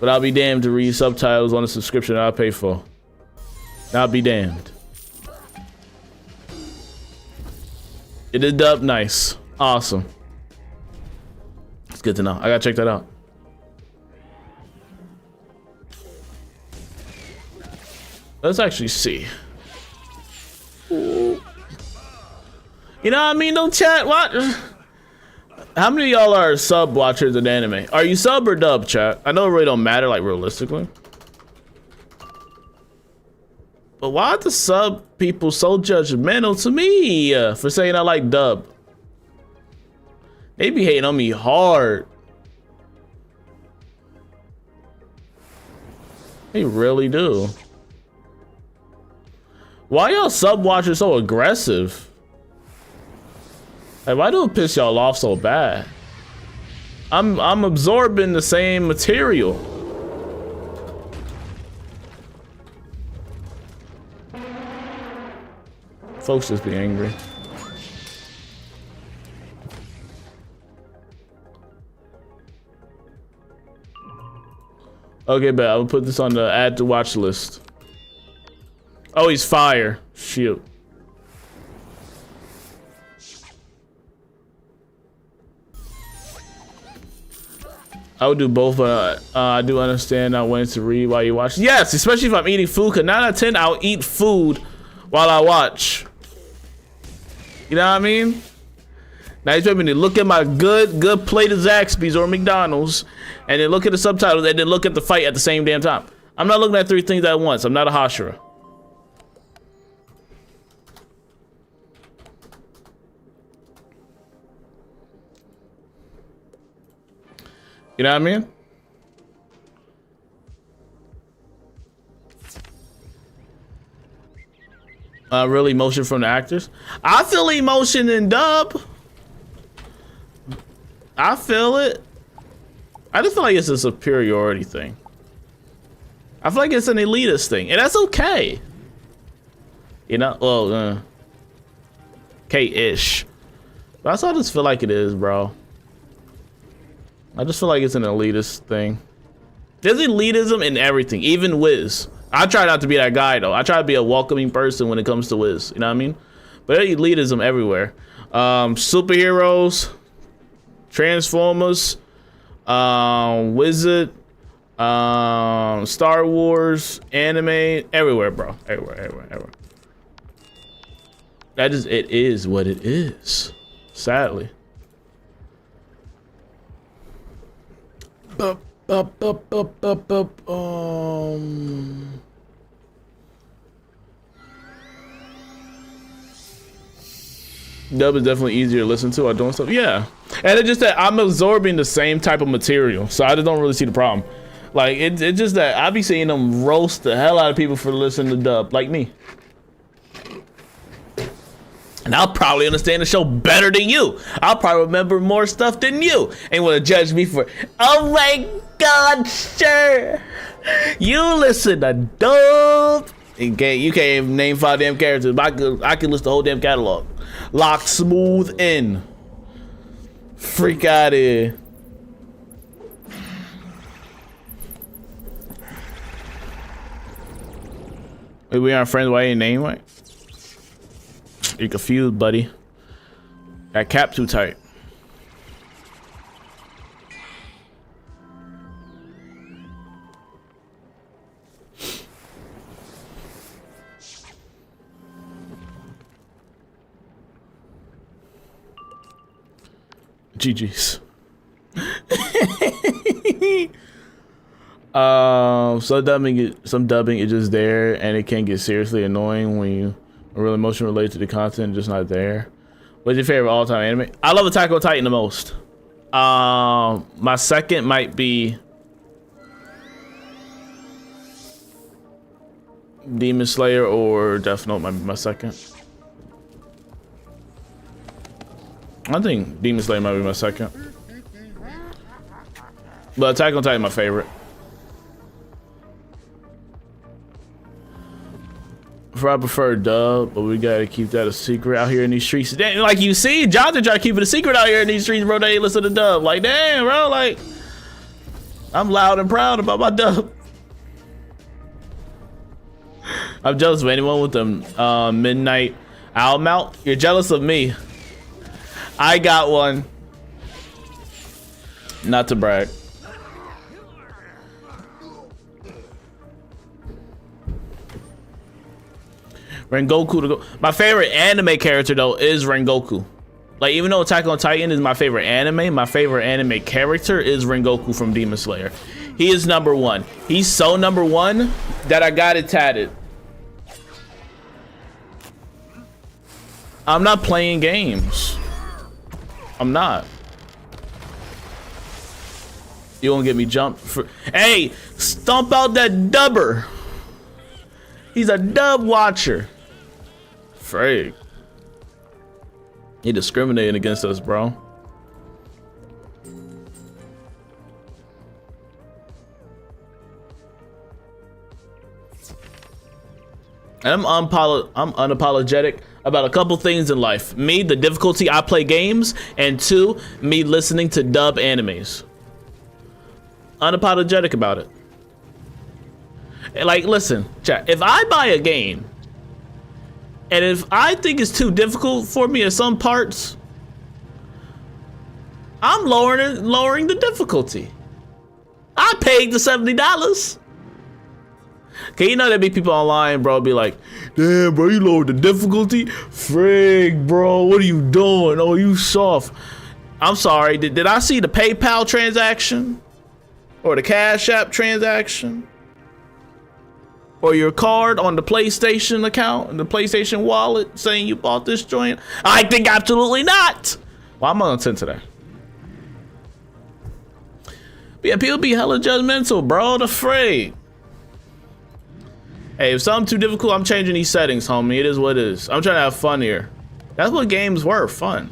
But I'll be damned to read subtitles on a subscription that I pay for. I'll be damned. It is dubbed nice. Awesome. It's good to know. I gotta check that out. Let's actually see. Ooh. You know what I mean? Don't chat. What? How many of y'all are sub watchers of anime? Are you sub or dub, chat? I know it really don't matter, like, realistically. But why are the sub people so judgmental to me for saying I like dub? They be hating on me hard. They really do. Why y'all sub watchers so aggressive? Like, why do it piss y'all off so bad? I'm absorbing the same material. Folks just be angry. Okay, but I will put this on the add to watch list. Oh, he's fire. Shoot. I would do both, but I do understand not wanting to read while you watch. Yes, especially if I'm eating food, because 9 out of 10, I'll eat food while I watch. You know what I mean? Now you expect me to look at my good plate of Zaxby's or McDonald's, and then look at the subtitles, and then look at the fight at the same damn time. I'm not looking at 3 things at once. I'm not a Hashira. You know what I mean? Real emotion from the actors. I feel emotion in dub. I feel it. I just feel like it's a superiority thing. I feel like it's an elitist thing, and that's okay. You know, well, K-ish. That's how I just feel like it is, bro. I just feel like it's an elitist thing. There's elitism in everything, even Wiz. I try not to be that guy though. I try to be a welcoming person when it comes to Wiz. You know what I mean? But there's elitism everywhere. Superheroes, Transformers, Wizard, Star Wars, anime, everywhere, bro. Everywhere. That is, it is what it is. Sadly. Dub is definitely easier to listen to. I'm doing stuff, yeah. And it's just that I'm absorbing the same type of material, so I just don't really see the problem. Like it's just that I be seeing them roast the hell out of people for listening to dub, like me. And I'll probably understand the show better than you. I'll probably remember more stuff than you. And want to judge me for, oh my God, sure. You listen to dub. You can't even name 5 damn characters, but I can list the whole damn catalog. Lock smooth in. Freak out of here. Wait, we aren't friends, why ain't name right? You're confused, buddy. That cap too tight. GG's. Some dubbing is just there, and it can get seriously annoying when you are real emotion related to the content just not there. What's your favorite all-time anime? I love Attack on Titan the most. My second might be Demon Slayer, or Death Note might be my second. I think Demon Slayer might be my second. But Attack on Titan my favorite. I prefer dub, but we gotta keep that a secret out here in these streets. Damn, like you see, Jonathan try to keep it a secret out here in these streets, bro. They ain't listen to dub. Like, damn, bro, like, I'm loud and proud about my dub. I'm jealous of anyone with the midnight owl mount. You're jealous of me. I got one. Not to brag. Rengoku to go. My favorite anime character though is Rengoku. Like, even though Attack on Titan is my favorite anime character is Rengoku from Demon Slayer. He is #1. He's so #1 that I got it tatted. I'm not playing games. I'm not. You won't get me jumped for. Hey, stomp out that dubber. He's a dub watcher. Frig. He discriminating against us, bro. And I'm unapologetic about a couple things in life. Me, the difficulty I play games, and 2, me listening to dub animes. Unapologetic about it. Like, listen, chat, if I buy a game and if I think it's too difficult for me at some parts, I'm lowering the difficulty. I paid the $70. Okay, you know there be people online, bro, be like, damn, bro, you lowered the difficulty? Frig, bro, what are you doing? Oh, you soft. I'm sorry, did I see the PayPal transaction? Or the CashApp transaction? Or your card on the PlayStation account, and the PlayStation wallet saying you bought this joint? I think absolutely not. Well, I'm on 10 today. But yeah, people be hella judgmental, bro. The frig. Hey, if something too difficult, I'm changing these settings, homie. It is what it is. I'm trying to have fun here. That's what games were, fun.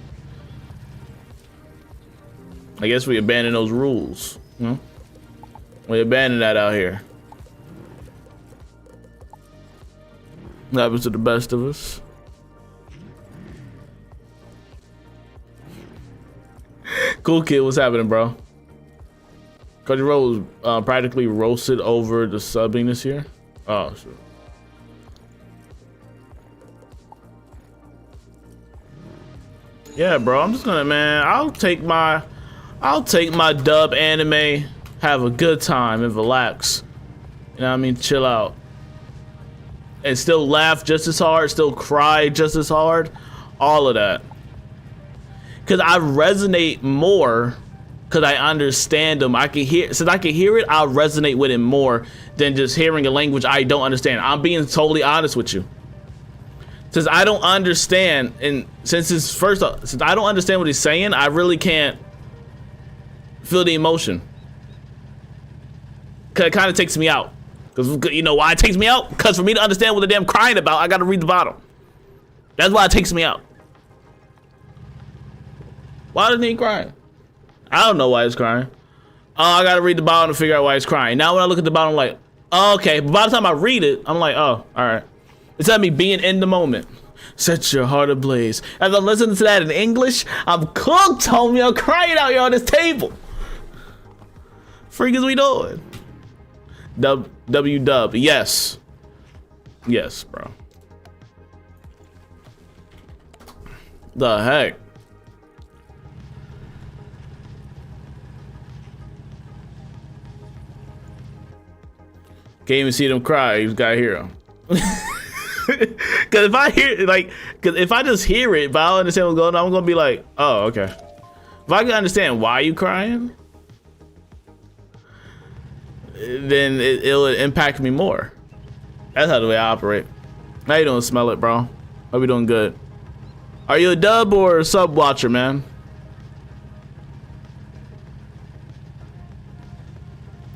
I guess we abandon those rules. We abandon that out here. That happens to the best of us. Cool kid, what's happening, bro? Crunchyroll was practically roasted over the subbing this year. Oh, sure. Yeah, bro. I'm just gonna, man. I'll take my dub anime, have a good time and relax. You know what I mean? Chill out. And still laugh just as hard, still cry just as hard. All of that. Cause I resonate more. Cause I understand them. I can hear, since I can hear it, I'll resonate with it more than just hearing a language I don't understand. I'm being totally honest with you. Since I don't understand, and since I don't understand what he's saying, I really can't feel the emotion. Cause it kind of takes me out. Cause you know why it takes me out? Cause for me to understand what the damn crying about, I gotta read the bottom. That's why it takes me out. Why isn't he crying? I don't know why he's crying. Oh, I gotta read the bottom to figure out why he's crying. Now when I look at the bottom, I'm like, oh, okay. But by the time I read it, I'm like, oh, all right. It's at me being in the moment. Set your heart ablaze. As I'm listening to that in English, I'm cooked, homie. I'm crying out here on this table. Freak is we doing? W-dub. Yes. Yes, bro. The heck? Can't even see them cry. You just gotta hear them. Cause if I hear cause if I just hear it, but I don't understand what's going on, I'm gonna be like, oh, okay. If I can understand why you crying, then it'll impact me more. That's how the way I operate. How you doing, Smell It, bro? Hope you doing good. Are you a dub or a sub watcher, man?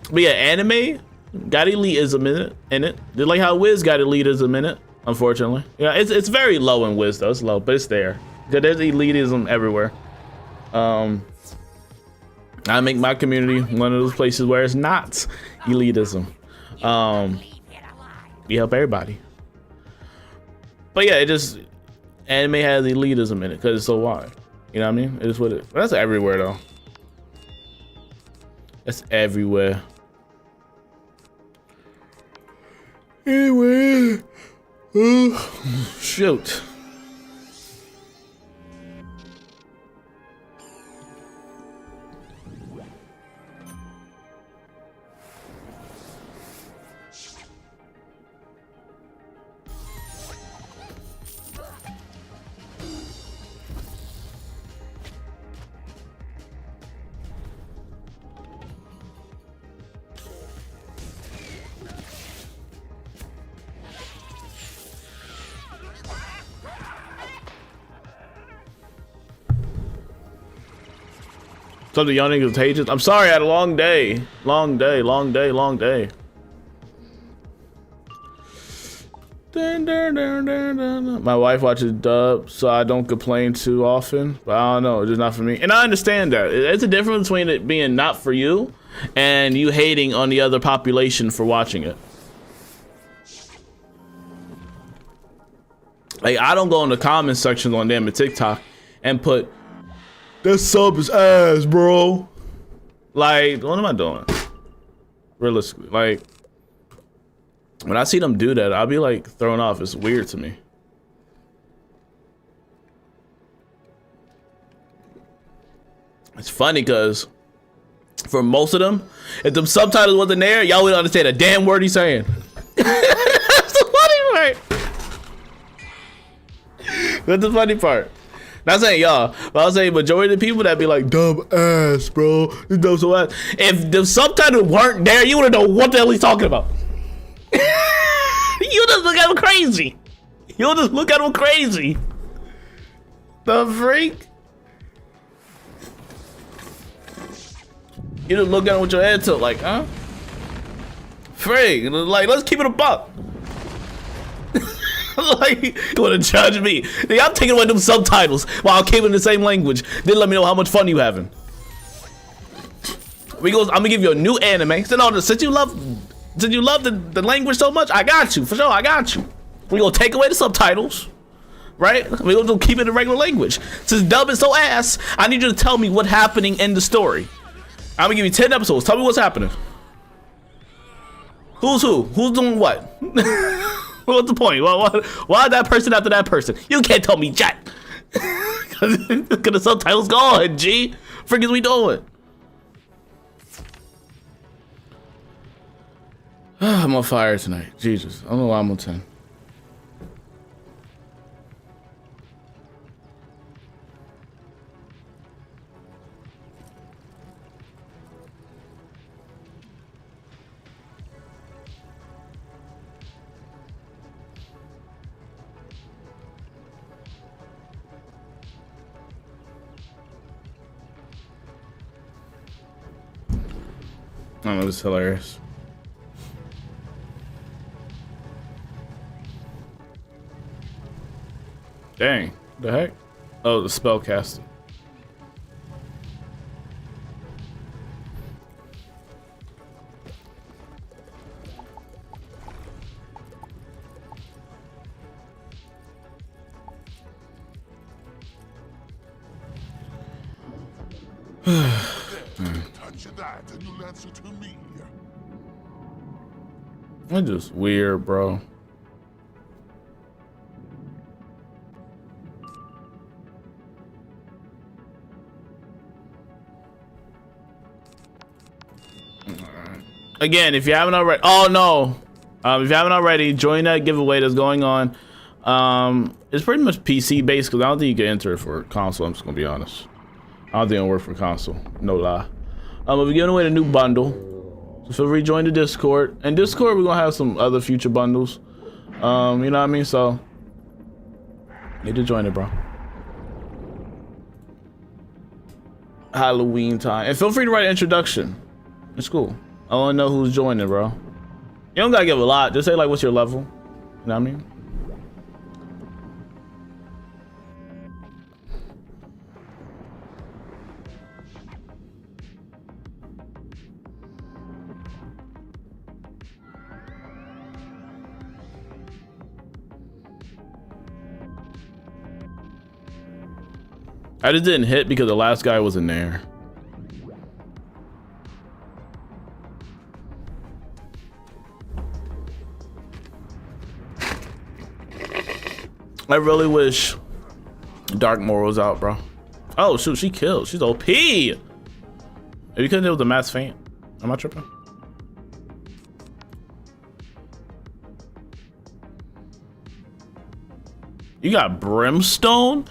But yeah, anime got elitism in it. Just like how Wiz got elitism in it, unfortunately. Yeah, it's very low in Wiz though. It's low, but it's there. Cause there's elitism everywhere. I make my community one of those places where it's not elitism. We help everybody. But yeah, it just anime has elitism in it because it's so wide. You know what I mean? It is what it is. That's everywhere though. That's everywhere. Anyway, shoot. Something young and contagious. I'm sorry, I had a long day. Long day, long day, long day. My wife watches dub, so I don't complain too often. But I don't know, it's just not for me. And I understand that. It's a difference between it being not for you and you hating on the other population for watching it. Like, I don't go in the comment sections on damn TikTok and put, "That sub is ass, bro." Like, what am I doing? Realistically, like, when I see them do that, I'll be like thrown off. It's weird to me. It's funny because for most of them, if the subtitles wasn't there, y'all wouldn't understand a damn word he's saying. That's the funny part. That's the funny part. Not saying y'all, but I'll say majority of the people that be like, "Dumb ass, bro. You dumb so ass." If the subtitles weren't there, you wouldn't know what the hell he's talking about. You just look at him crazy. You'll just look at him crazy. The freak. You just look at him with your head tilt like, huh? Freak. Like, let's keep it a buck. Like, you wanna judge me? Nigga, I'm taking away them subtitles while keeping the same language. Then let me know how much fun you having. I'm gonna give you a new anime. Since you love the language so much, I got you, for sure, I got you. We gonna take away the subtitles, right? We gonna keep it in regular language. Since dub is so ass, I need you to tell me what's happening in the story. I'm gonna give you 10 episodes. Tell me what's happening. Who's who? Who's doing what? What's the point? Why that person after that person? You can't tell me jack. Cause the subtitles gone, G. Frick is we doing? I'm on fire tonight. Jesus. I don't know why I'm on 10. I don't know, it's hilarious. Dang, the heck? Oh, the spellcaster. That's just weird, bro. Again, if you haven't already, oh no, if you haven't already, join that giveaway that's going on. It's pretty much PC based because I don't think you can enter it for console. I'm just gonna be honest. I don't think it'll work for console. No lie. We're giving away the new bundle. So feel free to join the Discord. And Discord, we're gonna have some other future bundles. You know what I mean? So need to join it, bro. Halloween time. And feel free to write an introduction. It's cool. I wanna know who's joining, bro. You don't gotta give a lot. Just say like, what's your level? You know what I mean? I just didn't hit because the last guy was in there. I really wish Darkmoor was out, bro. Oh shoot, she killed. She's OP. Maybe because it was a mass faint. Am I tripping? You got Brimstone?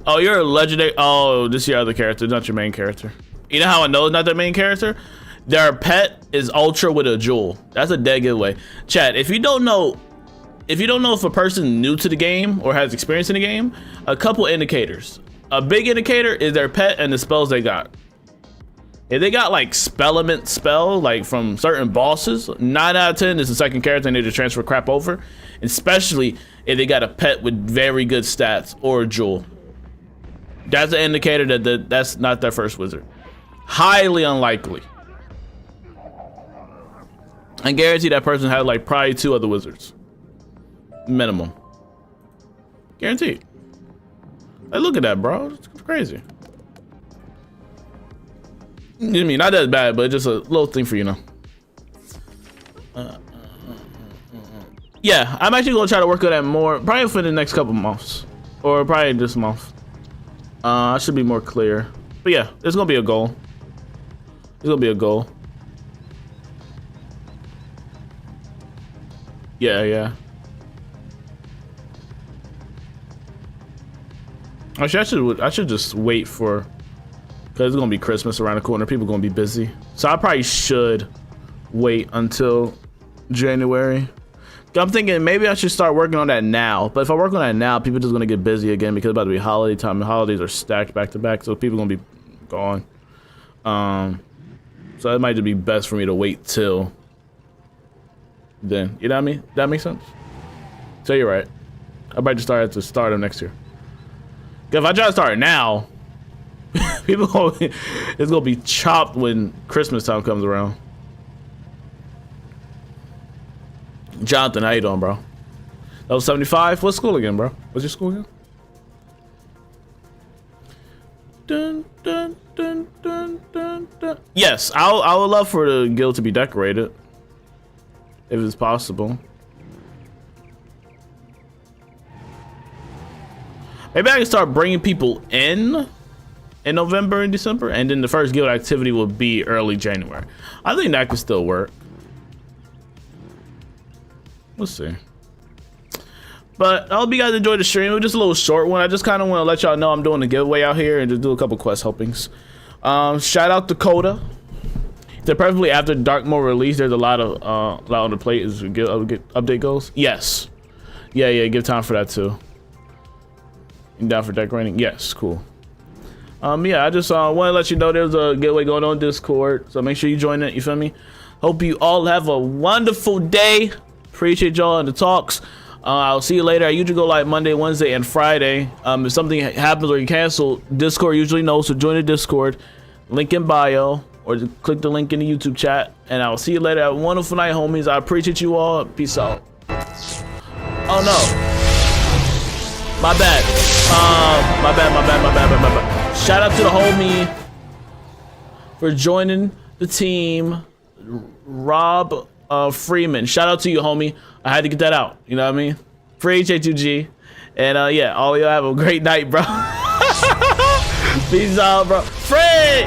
Oh, you're a legendary. Oh, this is your other character, not your main character. You know how I know it's not their main character? Their pet is Ultra with a jewel. That's a dead giveaway. Chat, if you don't know if a person new to the game or has experience in the game, a couple indicators. A big indicator is their pet and the spells they got. If they got like Spellement spell, like from certain bosses, 9 out of 10 is the second character and they just transfer crap over. Especially if they got a pet with very good stats or a jewel. That's an indicator that that's not their first wizard. Highly unlikely. I guarantee that person had like probably 2 other wizards. Minimum. Guaranteed. Hey, look at that, bro. It's crazy. I mean, not that bad, but just a little thing for you know. Yeah, I'm actually gonna try to work on that more, probably for the next couple months, or probably this month. I should be more clear. But yeah, it's gonna be a goal. It's gonna be a goal. Yeah. Actually, I should just wait for, because it's gonna be Christmas around the corner. People are gonna be busy, so I probably should wait until January. I'm thinking maybe I should start working on that now. But if I work on that now, people are just gonna get busy again because it's about to be holiday time. And holidays are stacked back to back, so people are gonna be gone. So it might just be best for me to wait till then. You know what I mean? That makes sense. So you're right. I might just start at the start of next year. If I try to start now, it's gonna be chopped when Christmas time comes around. Jonathan, how you doing, bro? That was 75. What's school again, bro? What's your school again? Dun, dun, dun, dun, dun, dun. Yes, I would love for the guild to be decorated, if it's possible. Maybe I can start bringing people in November and December, and then the first guild activity will be early January. I think that could still work. We'll see. But I hope you guys enjoyed the stream. It was just a little short one. I just kind of want to let y'all know I'm doing a giveaway out here and just do a couple quest helpings. Shout out to Coda. They're perfectly after Dark Mode release. There's a lot on the plate as update goes. Yes. Yeah. Give time for that too. You down for decorating? Yes. Cool. Yeah. I just want to let you know there's a giveaway going on Discord. So make sure you join it. You feel me? Hope you all have a wonderful day. Appreciate y'all in the talks. I'll see you later. I usually go like Monday, Wednesday, and Friday. If something happens or you cancel, Discord usually knows, so join the Discord. Link in bio, or just click the link in the YouTube chat. And I'll see you later. Have a wonderful night, homies. I appreciate you all. Peace out. Oh no. My bad. My bad. Shout out to the homie for joining the team, Rob Freeman. Shout out to you, homie. I had to get that out. You know what I mean? Free H2G. And yeah, all y'all have a great night, bro. Peace out, bro. Free!